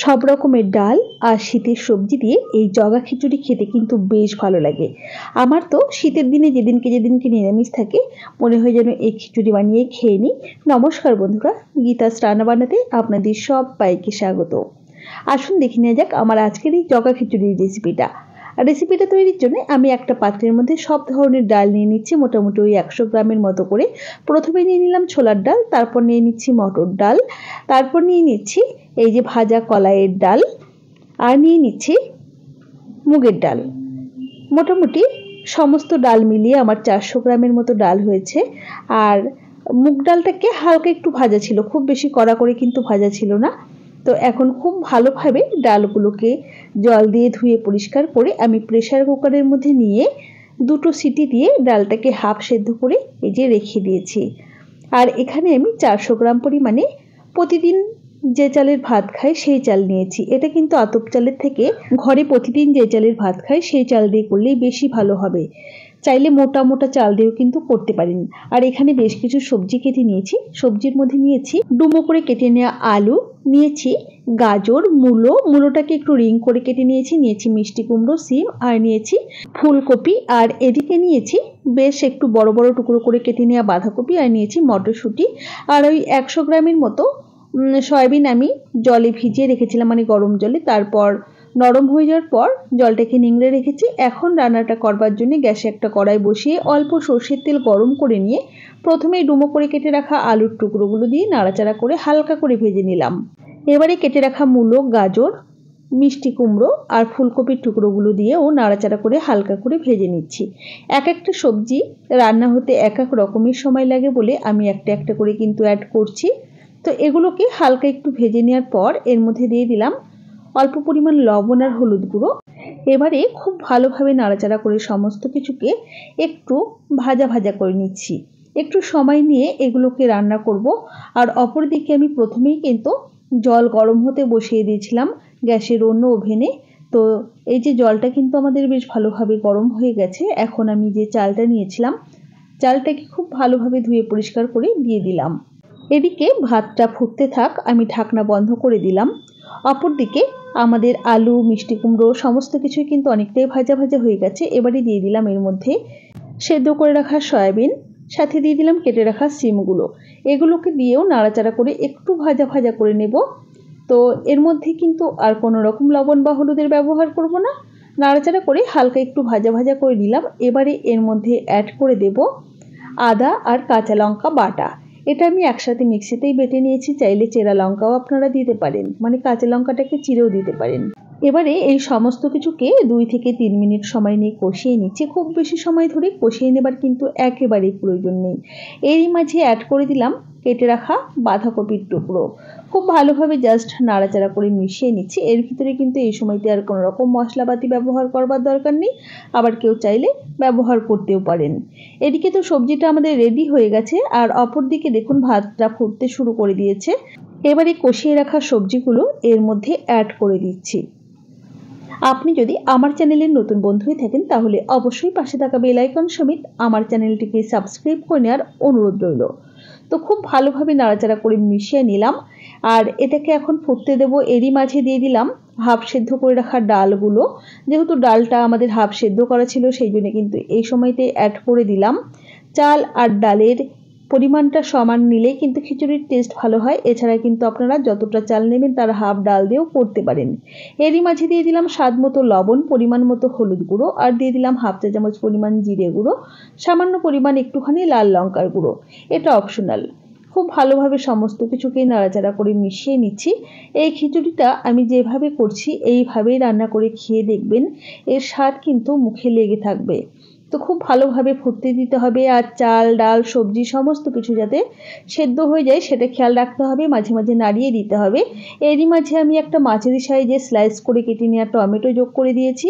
সব রকমের ডাল আর শীতের সবজি দিয়ে এই জগা খিচুড়ি খেতে কিন্তু বেশ ভালো লাগে। আমার তো শীতের দিনে যেদিনকে নিরামিষ থাকে মনে হয় যেন এই খিচুড়ি বানিয়ে খেয়ে নিই। নমস্কার বন্ধুরা, গীতাস রান্না বান্নাতে আপনাদের সবাইকে স্বাগত। আসুন দেখে নেওয়া যাক আমার আজকের এই জগা খিচুড়ির রেসিপিটা তৈরির জন্য আমি একটা পাত্রের মধ্যে সব ধরনের ডাল নিয়ে নিচ্ছি, মোটামুটি ওই 100 গ্রামের মতো করে। প্রথমে নিয়ে নিলাম ছোলার ডাল, তারপর নিয়ে নিচ্ছি মটর ডাল, তারপর নিয়ে নিচ্ছি এই যে ভাজা কলাইয়ের ডাল, আর নিয়ে নিচ্ছি মুগের ডাল। মোটামুটি সমস্ত ডাল মিলিয়ে আমার 400 গ্রামের মতো ডাল হয়েছে। আর মুগ ডালটাকে হালকা একটু ভাজা ছিল, খুব বেশি কড়া করে কিন্তু ভাজা ছিল না। তো এখন খুব ভালোভাবে ডালগুলোকে জল দিয়ে ধুয়ে পরিষ্কার করে আমি প্রেসার কুকারের মধ্যে নিয়ে 2টো সিটি দিয়ে ডালটাকে হাফ সেদ্ধ করে এই যে রেখে দিয়েছি। আর এখানে আমি 400 গ্রাম পরিমাণে প্রতিদিন যে চালের ভাত খাই সেই চাল নিয়েছি। এটা কিন্তু আতপ চালের থেকে ঘরে প্রতিদিন যে চালের ভাত খাই সেই চাল দিয়ে করলেই বেশি ভালো হবে। চাইলে মোটা মোটা চাল দিয়েও কিন্তু করতে পারেন। আর এখানে বেশ কিছু সবজি কেটে নিয়েছি। সবজির মধ্যে নিয়েছি ডুমো করে কেটে নেওয়া আলু, নিয়েছি গাজর, মূলোটাকে একটু রিং করে কেটে নিয়েছি মিষ্টি কুমড়ো, সিম, আর নিয়েছি ফুলকপি। আর এদিকে নিয়েছি বেশ একটু বড় বড় টুকরো করে কেটে নেওয়া বাঁধাকপি, আর নিয়েছি মটরশুঁটি। আর ওই 100 গ্রামের মতো সয়াবিন আমি জলে ভিজিয়ে রেখেছিলাম, মানে গরম জলে। তারপর নরম হয়ে যাওয়ার পর জলটাকে নিংড়ে রেখেছি। এখন রান্নাটা করবার জন্য গ্যাসে একটা কড়াই বসিয়ে অল্প সর্ষের তেল গরম করে নিয়ে প্রথমেই ডুমো করে কেটে রাখা আলুর টুকরোগুলো দিয়ে নাড়াচাড়া করে হালকা করে ভেজে নিলাম। এবারে কেটে রাখা মূলো, গাজর, মিষ্টি কুমড়ো আর ফুলকপির টুকরোগুলো দিয়েও নাড়াচাড়া করে হালকা করে ভেজে নিচ্ছি। এক একটা সবজি রান্না হতে এক এক রকমের সময় লাগে বলে আমি একটা একটা করে কিন্তু অ্যাড করছি। তো এগুলোকে হালকা একটু ভেজে নেওয়ার পর এর মধ্যে দিয়ে দিলাম অল্প পরিমাণ লবণ আর হলুদ গুঁড়ো। এবারে খুব ভালোভাবে নাড়াচাড়া করে সমস্ত কিছুকে একটু ভাজা ভাজা করে নিচ্ছি। একটু সময় নিয়ে এগুলোকে রান্না করব। আর অপরদিকে আমি প্রথমেই কিন্তু জল গরম হতে বসিয়ে দিয়েছিলাম গ্যাসের অন্য ওভেনে। তো এই যে জলটা কিন্তু আমাদের বেশ ভালোভাবে গরম হয়ে গেছে। এখন আমি যে চালটা নিয়েছিলাম চালটাকে খুব ভালোভাবে ধুয়ে পরিষ্কার করে দিয়ে দিলাম। এদিকে ভাতটা ফুটতে থাক, আমি ঢাকনা বন্ধ করে দিলাম। অপরদিকে আমাদের আলু, মিষ্টি কুমড়ো সমস্ত কিছুই কিন্তু অনেকটাই ভাজা ভাজা হয়ে গেছে। এবারে দিয়ে দিলাম এর মধ্যে সেদ্ধ করে রাখা সয়াবিন, সাথে দিয়ে দিলাম কেটে রাখা সিমগুলো। এগুলোকে দিয়েও নাড়াচাড়া করে একটু ভাজা ভাজা করে নেব। তো এর মধ্যে কিন্তু আর কোনো রকম লবণ বা হলুদের ব্যবহার করব না। নাড়াচাড়া করে হালকা একটু ভাজা ভাজা করে নিলাম। এবারে এর মধ্যে অ্যাড করে দেব আদা আর কাঁচা লঙ্কা বাটা। এটা আমি একসাথে মিক্সিতেই বেটে নিয়েছি, চাইলে চেরা লঙ্কাও আপনারা দিতে পারেন, মানে কাঁচা লঙ্কাটাকে চিরেও দিতে পারেন। এবারে এই সমস্ত কিছুকে 2 থেকে 3 মিনিট সময় নিয়ে কষিয়ে নিচ্ছি। খুব বেশি সময় ধরে কষিয়ে নেবার কিন্তু একেবারেই প্রয়োজন নেই। এরই মাঝে অ্যাড করে দিলাম কেটে রাখা বাঁধাকপির টুকরো। খুব ভালোভাবে জাস্ট নাড়াচাড়া করে মিশিয়ে নিচ্ছি। এর ভিতরে কিন্তু এই সময়তে আর কোনো রকম মশলাপাতি ব্যবহার করবার দরকার নেই, আবার কেউ চাইলে ব্যবহার করতেও পারেন। এদিকে তো সবজিটা আমাদের রেডি হয়ে গেছে। আর অপরদিকে দেখুন ভাতটা ফুটতে শুরু করে দিয়েছে। এবারে কষিয়ে রাখা সবজিগুলো এর মধ্যে অ্যাড করে দিচ্ছি। আপনি যদি আমার চ্যানেলের নতুন বন্ধু হয়ে থাকেন তাহলে অবশ্যই পাশে থাকা বেল আইকন সমেত আমার চ্যানেলটিকে সাবস্ক্রাইব করে নেওয়ার অনুরোধ রইল। তো খুব ভালোভাবে নাড়াচাড়া করে মিশিয়ে নিলাম। আর এটাকে এখন ফুটতে দেব। এরই মাঝে দিয়ে দিলাম হাফ সেদ্ধ করে রাখা ডালগুলো। যেহেতু ডালটা আমাদের হাফ সেদ্ধ করা ছিল সেই জন্য কিন্তু এই সময়তে অ্যাড করে দিলাম। চাল আর ডালের পরিমাণটা সমান নিলে কিন্তু খিচুড়ির টেস্ট ভালো হয়। এছাড়া কিন্তু আপনারা যতটা চাল নেবেন তার হাফ ডাল দিয়েও করতে পারেন। এরই মাঝে দিয়ে দিলাম স্বাদ মতো লবণ, পরিমাণ মতো হলুদ গুঁড়ো, আর দিয়ে দিলাম হাফ চা চামচ পরিমাণ জিরে গুঁড়ো, সামান্য পরিমাণ একটুখানি লাল লঙ্কার গুঁড়ো। এটা অপশনাল। খুব ভালোভাবে সমস্ত কিছুকে নাড়াচাড়া করে মিশিয়ে নিচ্ছি। এই খিচুড়িটা আমি যেভাবে করছি এইভাবেই রান্না করে খেয়ে দেখবেন, এর স্বাদ কিন্তু মুখে লেগে থাকবে। তো খুব ভালোভাবে ফুটতে দিতে হবে। আর চাল, ডাল, সবজি সমস্ত কিছু যাতে সেদ্ধ হয়ে যায় সেটা খেয়াল রাখতে হবে, মাঝে মাঝে নাড়িয়ে দিতে হবে। এরই মাঝে আমি একটা মাঝারি সাইজে স্লাইস করে কেটে নেওয়া টমেটো যোগ করে দিয়েছি।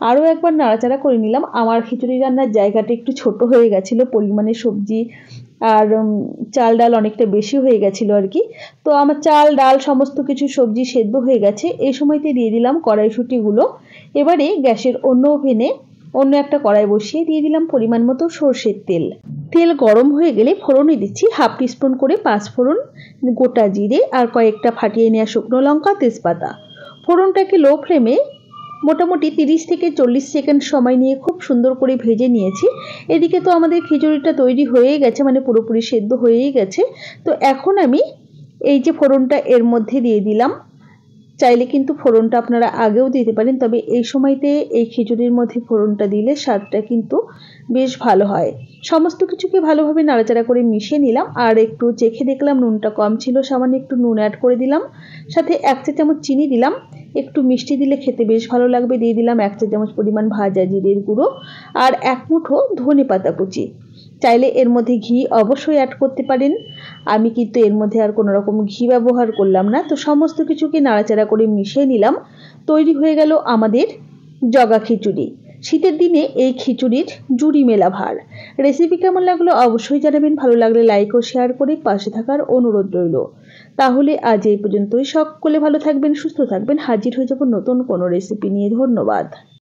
আরও একবার নাড়াচাড়া করে নিলাম। আমার খিচুড়ি রান্নার জায়গাটা একটু ছোট হয়ে গেছিলো, পরিমাণে সবজি আর চাল ডাল অনেকটা বেশি হয়ে গেছিলো আর কি। তো আমার চাল, ডাল সমস্ত কিছু সবজি সেদ্ধ হয়ে গেছে। এই সময়তে দিয়ে দিলাম কড়াইশুঁটিগুলো। এবারে গ্যাসের অন্য ওভেনে অন্য একটা কড়াই বসিয়ে দিয়ে দিলাম পরিমাণ মতো সর্ষের তেল। তেল গরম হয়ে গেলে ফোড়নে দিচ্ছি হাফ টিস্পুন করে 5 ফোড়ন, গোটা জিরে আর কয়েকটা ফাটিয়ে নেওয়া শুকনো লঙ্কা, তেজপাতা। ফোড়নটাকে লো ফ্লেমে মোটামুটি 30 থেকে 40 সেকেন্ড সময় নিয়ে খুব সুন্দর করে ভেজে নিয়েছি। এদিকে তো আমাদের খিচুড়িটা তৈরি হয়েই গেছে, মানে পুরোপুরি সেদ্ধ হয়েই গেছে। তো এখন আমি এই যে ফোড়নটা এর মধ্যে দিয়ে দিলাম। চাইলে কিন্তু ফোড়নটা আপনারা আগেও দিতে পারেন, তবে এই সময়তে এই খিচুড়ির মধ্যে ফোড়নটা দিলে স্বাদটা কিন্তু বেশ ভালো হয়। সমস্ত কিছুকে ভালোভাবে নাড়াচাড়া করে মিশিয়ে নিলাম, আর একটু চেখে দেখলাম নুনটা কম ছিল, সামান্য একটু নুন অ্যাড করে দিলাম। সাথে 1 চা চামচ চিনি দিলাম, একটু মিষ্টি দিলে খেতে বেশ ভালো লাগবে। দিয়ে দিলাম 1 চা চামচ পরিমাণ ভাজা জিরের গুঁড়ো আর 1 মুঠো ধনেপাতা কুচি। চাইলে এর মধ্যে ঘি অবশ্যই অ্যাড করতে পারেন, আমি কিন্তু এর মধ্যে আর কোনো রকম ঘি ব্যবহার করলাম না। তো সমস্ত কিছুকে নাড়াচাড়া করে মিশিয়ে নিলাম। তৈরি হয়ে গেল আমাদের জগা খিচুড়ি। শীতের দিনে এই খিচুড়ির জুড়ি মেলা ভার। রেসিপি কেমন লাগলো অবশ্যই জানাবেন, ভালো লাগলে লাইক ও শেয়ার করে পাশে থাকার অনুরোধ রইল। তাহলে আজ এই পর্যন্তই, সকলে ভালো থাকবেন, সুস্থ থাকবেন। হাজির হয়ে যাব নতুন কোনো রেসিপি নিয়ে। ধন্যবাদ।